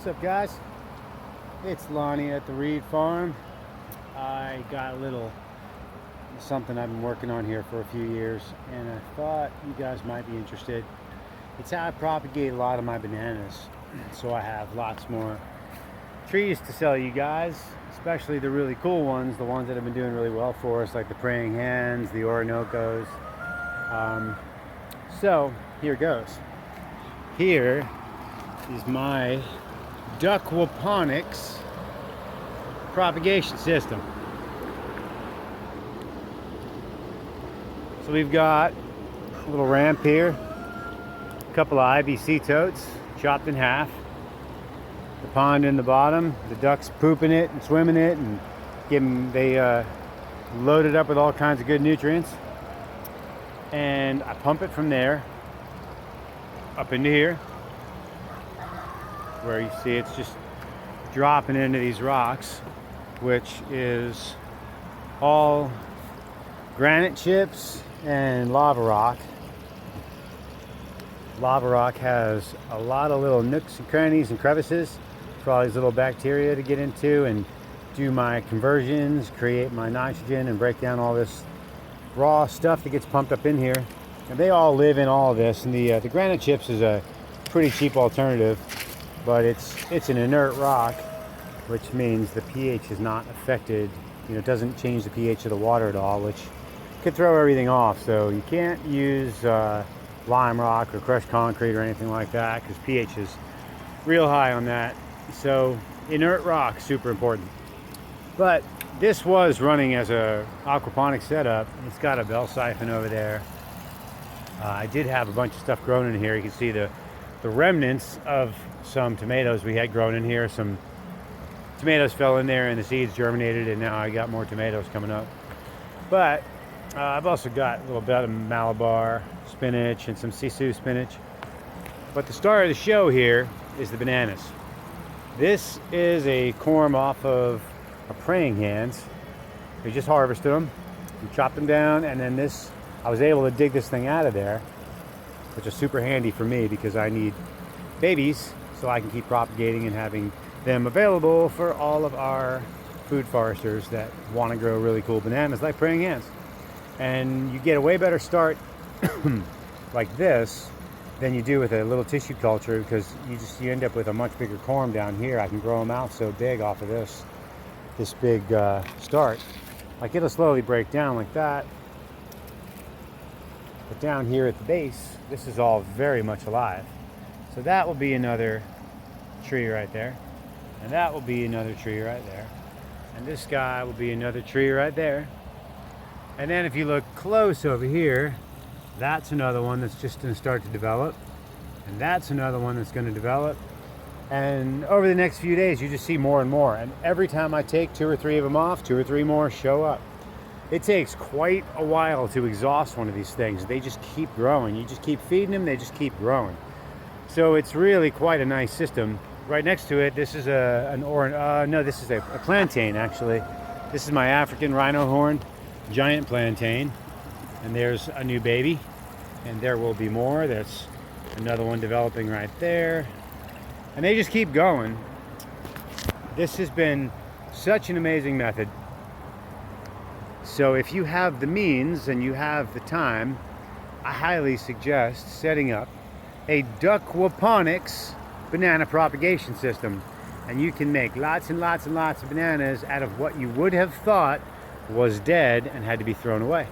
What's up, guys? It's Lonnie at the Reid Farm. I got a little something I've been working on here for a few years, and I thought you guys might be interested. It's how I propagate a lot of my bananas, so I have lots more trees to sell you guys, especially the really cool ones, the ones that have been doing really well for us, like the praying hands, the Oronocos. So here goes. Here is my Duckquaponics propagation system. So we've got a little ramp here, a couple of IBC totes chopped in half, the pond in the bottom, the ducks pooping it and swimming it, and they load it up with all kinds of good nutrients. And I pump it from there up into here, where you see it's just dropping into these rocks, which is all granite chips and lava rock. Lava rock has a lot of little nooks and crannies and crevices for all these little bacteria to get into and do my conversions, create my nitrogen, and break down all this raw stuff that gets pumped up in here. And they all live in all of this. And the granite chips is a pretty cheap alternative, but it's an inert rock, which means the pH is not affected. You know, it doesn't change the pH of the water at all, which could throw everything off. So you can't use lime rock or crushed concrete or anything like that, because pH is real high on that. So inert rock, super important. But this was running as a aquaponics setup. It's got a bell siphon over there. I did have a bunch of stuff grown in here. You can see the remnants of some tomatoes we had grown in here. Some tomatoes fell in there and the seeds germinated, and now I got more tomatoes coming up. But I've also got a little bit of Malabar spinach and some Sisu spinach. But the star of the show here is the bananas. This is a corm off of a praying hands. We just harvested them, we chopped them down, and then I was able to dig this thing out of there, which is super handy for me because I need babies so I can keep propagating and having them available for all of our food foresters that want to grow really cool bananas like praying hands. And you get a way better start like this than you do with a little tissue culture, because you end up with a much bigger corm down here. I can grow them out so big off of this big start. Like, it'll slowly break down like that, but down here at the base, this is all very much alive. So that will be another tree right there, and that will be another tree right there, and this guy will be another tree right there. And then if you look close over here, that's another one that's just going to start to develop, and that's another one that's going to develop. And over the next few days, you just see more and more. And every time I take 2 or 3 of them off, 2 or 3 more show up. It takes quite a while to exhaust one of these things. They just keep growing. You just keep feeding them, they just keep growing. So it's really quite a nice system. Right next to it, this is this is a plantain, actually. This is my African rhino horn giant plantain. And there's a new baby. And there will be more. There's another one developing right there. And they just keep going. This has been such an amazing method. So if you have the means and you have the time, I highly suggest setting up a Duckquaponics banana propagation system. And you can make lots and lots and lots of bananas out of what you would have thought was dead and had to be thrown away.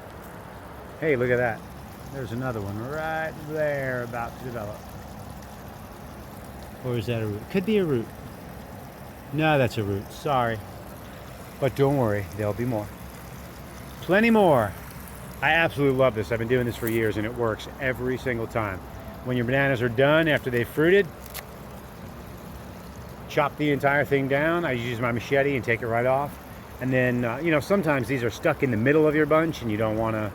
Hey, look at that. There's another one right there about to develop. Or is that a root? Could be a root. No, that's a root. Sorry. But don't worry, there'll be more. Plenty more. I absolutely love this. I've been doing this for years, and it works every single time. When your bananas are done after they've fruited, chop the entire thing down. I use my machete and take it right off. And then, sometimes these are stuck in the middle of your bunch, and you don't want to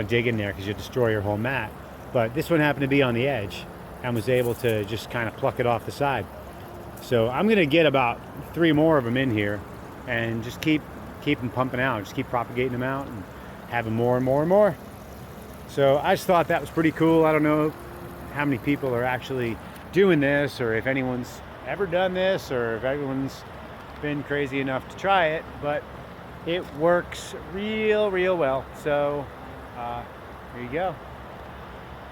dig in there because you destroy your whole mat. But this one happened to be on the edge, and was able to just kind of pluck it off the side. So I'm going to get about 3 more of them in here and just keep them pumping out, just keep propagating them out and having more and more and more. So I just thought that was pretty cool. I don't know how many people are actually doing this, or if anyone's ever done this, or if everyone's been crazy enough to try it, but it works real well. So there you go.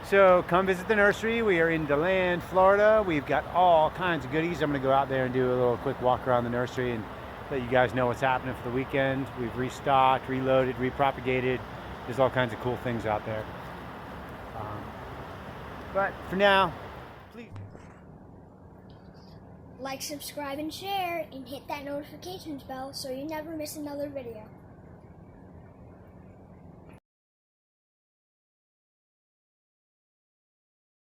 So come visit the nursery. We are in Deland, Florida. We've got all kinds of goodies. I'm going to go out there and do a little quick walk around the nursery and let you guys know what's happening for the weekend. We've restocked, reloaded, repropagated. There's all kinds of cool things out there. But for now, please like, subscribe, and share, and hit that notifications bell so you never miss another video.